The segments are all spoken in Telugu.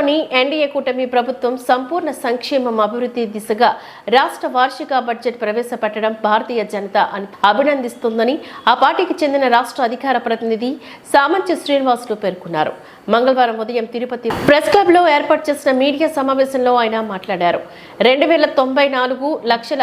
రాష్ట్రంలోని ఎన్డీఏ కూటమి ప్రభుత్వం సంపూర్ణ సంక్షేమం అభివృద్ధి దిశగా రాష్ట్ర వార్షిక బడ్జెట్ ప్రవేశపెట్టడం భారతీయ జనతా అభినందిస్తుందని ఆ పార్టీకి చెందిన రాష్ట్ర అధికార ప్రతినిధి సామంచి శ్రీనివాసులు పేర్కొన్నారు. మంగళవారం ఉదయం తిరుపతి ప్రెస్ క్లబ్ లో ఏర్పాటు చేసిన మీడియా సమావేశంలో ఆయన మాట్లాడారు. 2,94 లక్షల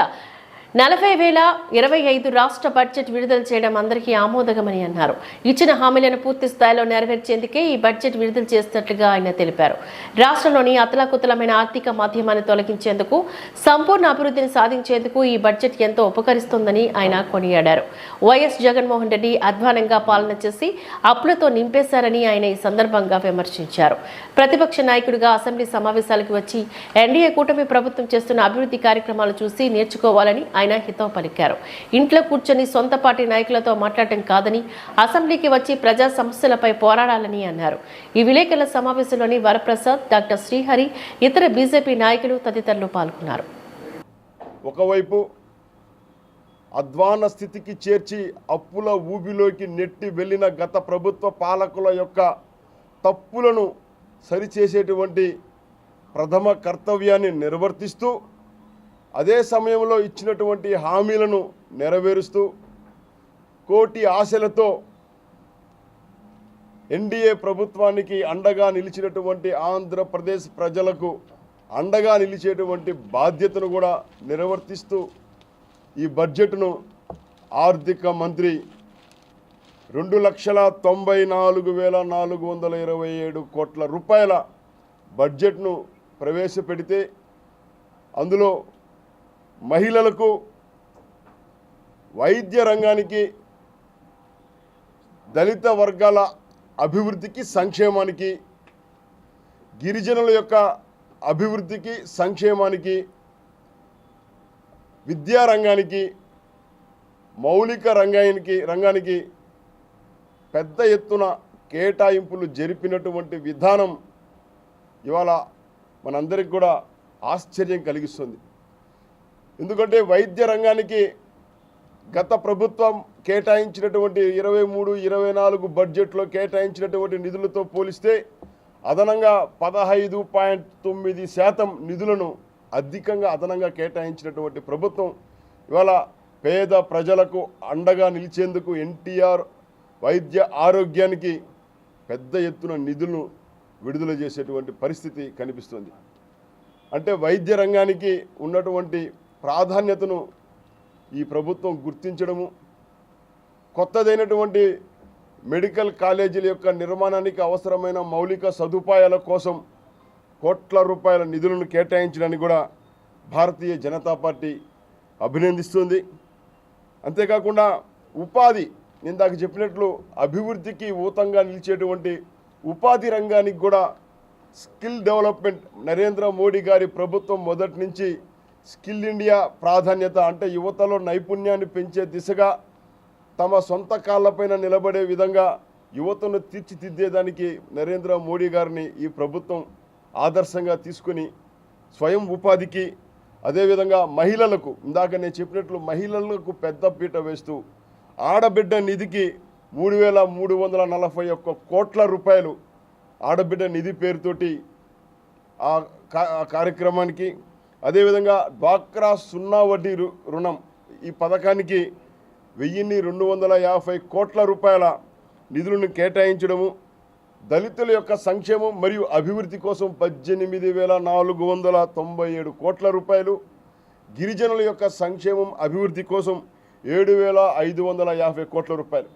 40,025 రాష్ట్ర బడ్జెట్ విడుదల చేయడం అందరికీ ఆమోదకమని అన్నారు. ఇచ్చిన హామీలను పూర్తి స్థాయిలో నెరవేర్చేందుకే ఈ బడ్జెట్ విడుదల చేస్తున్నట్లుగా ఆయన తెలిపారు. రాష్ట్రంలోని అతలాకుతలమైన ఆర్థిక మాధ్యమాన్ని తొలగించేందుకు, సంపూర్ణ అభివృద్ధిని సాధించేందుకు ఈ బడ్జెట్ ఎంతో ఉపకరిస్తుందని ఆయన కొనియాడారు. వైఎస్ జగన్మోహన్ రెడ్డి అధ్వానంగా పాలన చేసి అప్పులతో నింపేశారని ఆయన ఈ సందర్భంగా విమర్శించారు. ప్రతిపక్ష నాయకుడిగా అసెంబ్లీ సమావేశాలకు వచ్చి ఎన్డీఏ కూటమి ప్రభుత్వం చేస్తున్న అభివృద్ధి కార్యక్రమాలు చూసి నేర్చుకోవాలని ఆయన హితవు పలికారు. ఇంట్లో కూర్చొని సొంత పార్టీ నాయకులతో మాట్లాడటం కాదని, అసెంబ్లీకి వచ్చి ప్రజా సమస్యలపై పోరాడాలని అన్నారు. ఈ విలేకరుల సమావేశంలోని వరప్రసాద్, డాక్టర్ శ్రీహరి, ఇతర బీజేపీ నాయకులు తదితరులు పాల్గొన్నారు. ఒకవైపు అధ్వాన స్థితికి చేర్చి అప్పుల ఊబిలోకి నెట్టి వెళ్లిన గత ప్రభుత్వ పాలకుల యొక్క తప్పులను సరిచేసేటువంటి ప్రథమ కర్తవ్యాన్ని నిర్వర్తిస్తూ, అదే సమయంలో ఇచ్చినటువంటి హామీలను నెరవేరుస్తూ, కోటి ఆశలతో ఎన్డీఏ ప్రభుత్వానికి అండగా నిలిచినటువంటి ఆంధ్రప్రదేశ్ ప్రజలకు అండగా నిలిచేటువంటి బాధ్యతను కూడా నిర్వర్తిస్తూ ఈ బడ్జెట్ను ఆర్థిక మంత్రి 2,94,427 కోట్ల రూపాయల బడ్జెట్ను ప్రవేశపెడితే, అందులో మహిళలకు, వైద్య రంగానికి, దళిత వర్గాల అభివృద్ధికి, సంక్షేమానికి, గిరిజనుల యొక్క అభివృద్ధికి, సంక్షేమానికి, విద్యా రంగానికి, మౌలిక రంగానికి పెద్ద ఎత్తున కేటాయింపులు జరిపినటువంటి విధానం ఇవాళ మనందరికి కూడా ఆశ్చర్యం కలిగిస్తుంది. ఎందుకంటే వైద్య రంగానికి గత ప్రభుత్వం కేటాయించినటువంటి 23-24 బడ్జెట్లో కేటాయించినటువంటి నిధులతో పోలిస్తే అదనంగా 15.9% నిధులను అదనంగా కేటాయించినటువంటి ప్రభుత్వం ఇవాళ పేద ప్రజలకు అండగా నిలిచేందుకు ఎన్టీఆర్ వైద్య ఆరోగ్యానికి పెద్ద ఎత్తున నిధులను విడుదల చేసేటువంటి పరిస్థితి కనిపిస్తుంది. అంటే వైద్య రంగానికి ఉన్నటువంటి ప్రాధాన్యతను ఈ ప్రభుత్వం గుర్తించడము, కొత్తదైనటువంటి మెడికల్ కాలేజీల యొక్క నిర్మాణానికి అవసరమైన మౌలిక సదుపాయాల కోసం కోట్ల రూపాయల నిధులను కేటాయించడానికి కూడా భారతీయ జనతా పార్టీ అభినందిస్తుంది. అంతేకాకుండా ఉపాధి, ఇందాక చెప్పినట్లు అభివృద్ధికి ఊతంగా నిలిచేటువంటి ఉపాధి రంగానికి కూడా స్కిల్ డెవలప్మెంట్, నరేంద్ర మోడీ గారి ప్రభుత్వం మొదటి నుంచి స్కిల్ ఇండియా ప్రాధాన్యత, అంటే యువతలో నైపుణ్యాన్ని పెంచే దిశగా తమ సొంత కాళ్ళపైన నిలబడే విధంగా యువతను తీర్చిదిద్దేదానికి నరేంద్ర మోడీ గారిని ఈ ప్రభుత్వం ఆదర్శంగా తీసుకుని స్వయం ఉపాధికి, అదేవిధంగా మహిళలకు, ఇందాక నేను చెప్పినట్లు మహిళలకు పెద్దపీట వేస్తూ ఆడబిడ్డ నిధికి 3,341 కోట్ల రూపాయలు ఆడబిడ్డ నిధి పేరుతోటి ఆ కార్యక్రమానికి, అదేవిధంగా డ్వాక్రా 0 వడ్డీ రుణం ఈ పథకానికి 1,250 కోట్ల రూపాయల నిధులను కేటాయించడము, దళితుల యొక్క సంక్షేమం మరియు అభివృద్ధి కోసం 18,497 కోట్ల రూపాయలు, గిరిజనుల యొక్క సంక్షేమం అభివృద్ధి కోసం 7,550 కోట్ల రూపాయలు.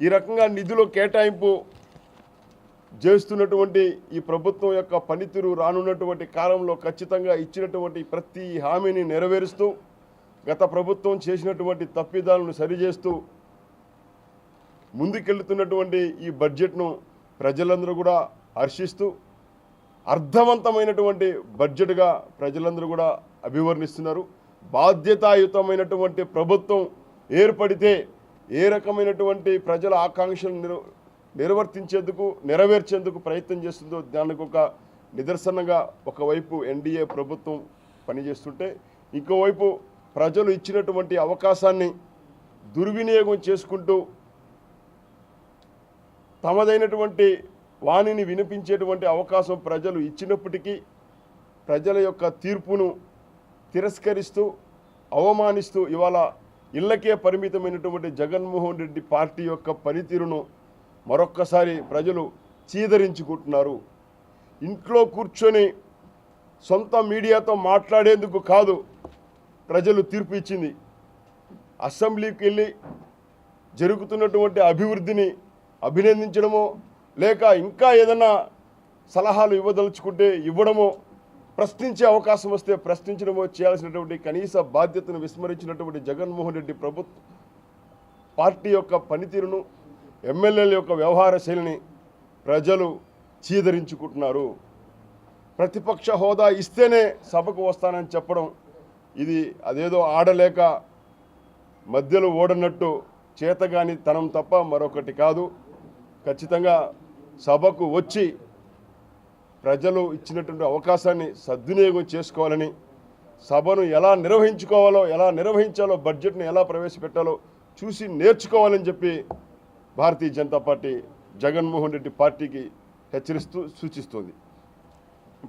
ఈ రకంగా నిధులు కేటాయింపు చేస్తున్నటువంటి ఈ ప్రభుత్వం యొక్క పనితీరు రానున్నటువంటి కాలంలో ఖచ్చితంగా ఇచ్చినటువంటి ప్రతి హామీని నెరవేరుస్తూ, గత ప్రభుత్వం చేసినటువంటి తప్పిదాలను సరిచేస్తూ ముందుకెళ్తున్నటువంటి ఈ బడ్జెట్ను ప్రజలందరూ కూడా హర్షిస్తూ అర్థవంతమైనటువంటి బడ్జెట్గా ప్రజలందరూ కూడా అభివర్ణిస్తున్నారు. బాధ్యతాయుతమైనటువంటి ప్రభుత్వం ఏర్పడితే ఏ రకమైనటువంటి ప్రజల ఆకాంక్షలను నెరవేర్చేందుకు ప్రయత్నం చేస్తుందో దానికి ఒక నిదర్శనంగా ఒకవైపు ఎన్డీఏ ప్రభుత్వం పనిచేస్తుంటే, ఇంకోవైపు ప్రజలు ఇచ్చినటువంటి అవకాశాన్ని దుర్వినియోగం చేసుకుంటూ తమదైనటువంటి వాణిని వినిపించేటువంటి అవకాశం ప్రజలు ఇచ్చినప్పటికీ ప్రజల యొక్క తీర్పును తిరస్కరిస్తూ అవమానిస్తూ ఇవాళ ఇళ్లకే పరిమితమైనటువంటి జగన్మోహన్ రెడ్డి పార్టీ యొక్క పనితీరును మరొక్కసారి ప్రజలు చీదరించుకుంటున్నారు. ఇంట్లో కూర్చొని సొంత మీడియాతో మాట్లాడేందుకు కాదు ప్రజలు తీర్పు ఇచ్చింది. అసెంబ్లీకి వెళ్ళి జరుగుతున్నటువంటి అభివృద్ధిని అభినందించడమో లేక ఇంకా ఏదైనా సలహాలు ఇవ్వదలుచుకుంటే ఇవ్వడమో, ప్రశ్నించే అవకాశం వస్తే ప్రశ్నించడమో చేయాల్సినటువంటి కనీస బాధ్యతను విస్మరించినటువంటి జగన్మోహన్ రెడ్డి ప్రభుత్వ పార్టీ యొక్క పనితీరును, ఎమ్మెల్యేల యొక్క వ్యవహార శైలిని ప్రజలు చీదరించుకుంటున్నారు. ప్రతిపక్ష హోదా ఇస్తేనే సభకు వస్తానని చెప్పడం ఇది అదేదో ఆడలేక మధ్యలో ఓడనట్టు చేతగాని తనం తప్ప మరొకటి కాదు. ఖచ్చితంగా సభకు వచ్చి ప్రజలు ఇచ్చినటువంటి అవకాశాన్ని సద్వినియోగం చేసుకోవాలని, సభను ఎలా నిర్వహించుకోవాలో, ఎలా నిర్వహించాలో, బడ్జెట్ను ఎలా ప్రవేశపెట్టాలో చూసి నేర్చుకోవాలని చెప్పి భారతీయ జనతా పార్టీ జగన్మోహన్ రెడ్డి పార్టీకి హెచ్చరిస్తూ సూచిస్తోంది.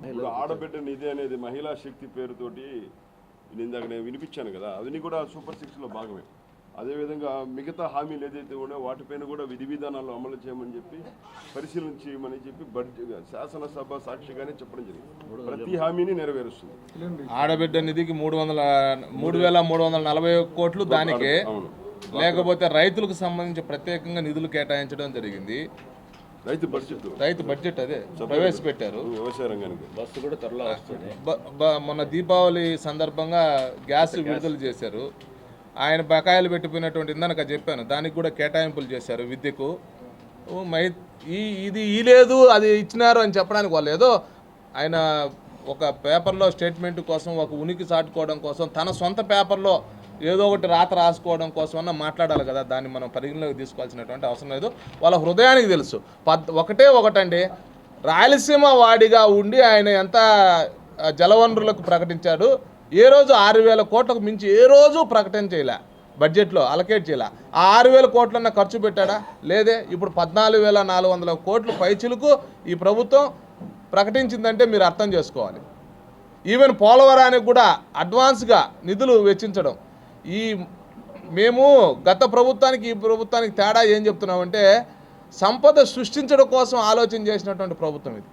ఇప్పుడు ఆడబిడ్డ నిధి అనేది మహిళా శక్తి పేరుతోటి ఇందాక నేను వినిపించాను కదా, అవన్నీ కూడా సూపర్ 6లో భాగమే. అదేవిధంగా మిగతా హామీలు ఏదైతే ఉన్నాయో వాటిపైన కూడా విధి విధానాలు అమలు చేయమని చెప్పి, పరిశీలన చేయమని చెప్పి శాసనసభ సాక్షిగానే చెప్పడం జరిగింది. ప్రతి హామీని నెరవేరుస్తుంది. ఆడబిడ్డ నిధికి 3,340 కోట్లు దానికే, లేకపోతే రైతులకు సంబంధించి ప్రత్యేకంగా నిధులు కేటాయించడం జరిగింది. రైతు బడ్జెట్ అదే ప్రవేశపెట్టారు. వ్యవసాయ రంగానికి బస్సు కూడా త్వరలో వస్తుంది. మొన్న దీపావళి సందర్భంగా గ్యాస్ విడుదల చేశారు. ఆయన బకాయిలు పెట్టిపోయినటువంటి ఇందాక చెప్పాను, దానికి కూడా కేటాయింపులు చేశారు. విద్యకు ఇది లేదు అది ఇచ్చినారు అని చెప్పడానికి వాళ్ళు ఏదో ఆయన ఒక పేపర్లో స్టేట్మెంట్ కోసం, ఒక ఉనికి చాటుకోవడం కోసం, తన సొంత పేపర్లో ఏదో ఒకటి రాసుకోవడం కోసం అన్న మాట్లాడాలి కదా. దాన్ని మనం పరిగణలోకి తీసుకోవాల్సినటువంటి అవసరం లేదు. వాళ్ళ హృదయానికి తెలుసు. ఒకటండి, రాయలసీమ వాడిగా ఉండి ఆయన ఎంత జలవనరులకు ప్రకటించాడు. ఏ రోజు 6,000 కోట్లకు మించి ఏ రోజు ప్రకటన చేయలే, బడ్జెట్లో అలకేట్ చేయలే. ఆ 6,000 కోట్లన్నా ఖర్చు పెట్టాడా? లేదే. ఇప్పుడు 14,400 కోట్లు పైచిలకు ఈ ప్రభుత్వం ప్రకటించిందంటే మీరు అర్థం చేసుకోవాలి. ఈవెన్ పోలవరానికి కూడా అడ్వాన్స్గా నిధులు వెచ్చించడం. మేము గత ప్రభుత్వానికి ఈ ప్రభుత్వానికి తేడా ఏం చెప్తున్నామంటే, సంపద సృష్టించడం కోసం ఆలోచన చేసినటువంటి ప్రభుత్వం ఇది.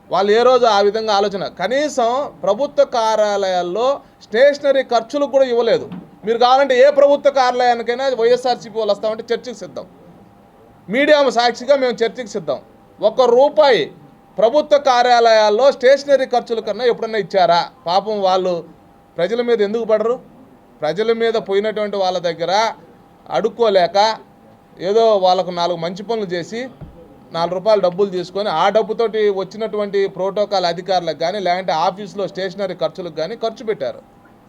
వాళ్ళు ఏ రోజు ఆ విధంగా ఆలోచన, కనీసం ప్రభుత్వ కార్యాలయాల్లో స్టేషనరీ ఖర్చులు కూడా ఇవ్వలేదు. మీరు కావాలంటే ఏ ప్రభుత్వ కార్యాలయానికైనా వైఎస్ఆర్సీపీ వాళ్ళు వస్తామంటే చర్చకి సిద్ధం. మీడియా సాక్షిగా మేము చర్చకి సిద్ధం. ₹1 ప్రభుత్వ కార్యాలయాల్లో స్టేషనరీ ఖర్చుల కన్నా ఎప్పుడన్నా ఇచ్చారా? పాపం వాళ్ళు ప్రజల మీద ఎందుకు పడరు? ప్రజల మీద పోయినటువంటి వాళ్ళ దగ్గర అడుక్కోలేక ఏదో వాళ్ళకు 4 మంచి పనులు చేసి ₹4 డబ్బులు తీసుకొని ఆ డబ్బుతోటి వచ్చినటువంటి ప్రోటోకాల్ అధికారులకు కానీ, లేదంటే ఆఫీసులో స్టేషనరీ ఖర్చులకు కానీ ఖర్చు పెట్టారు.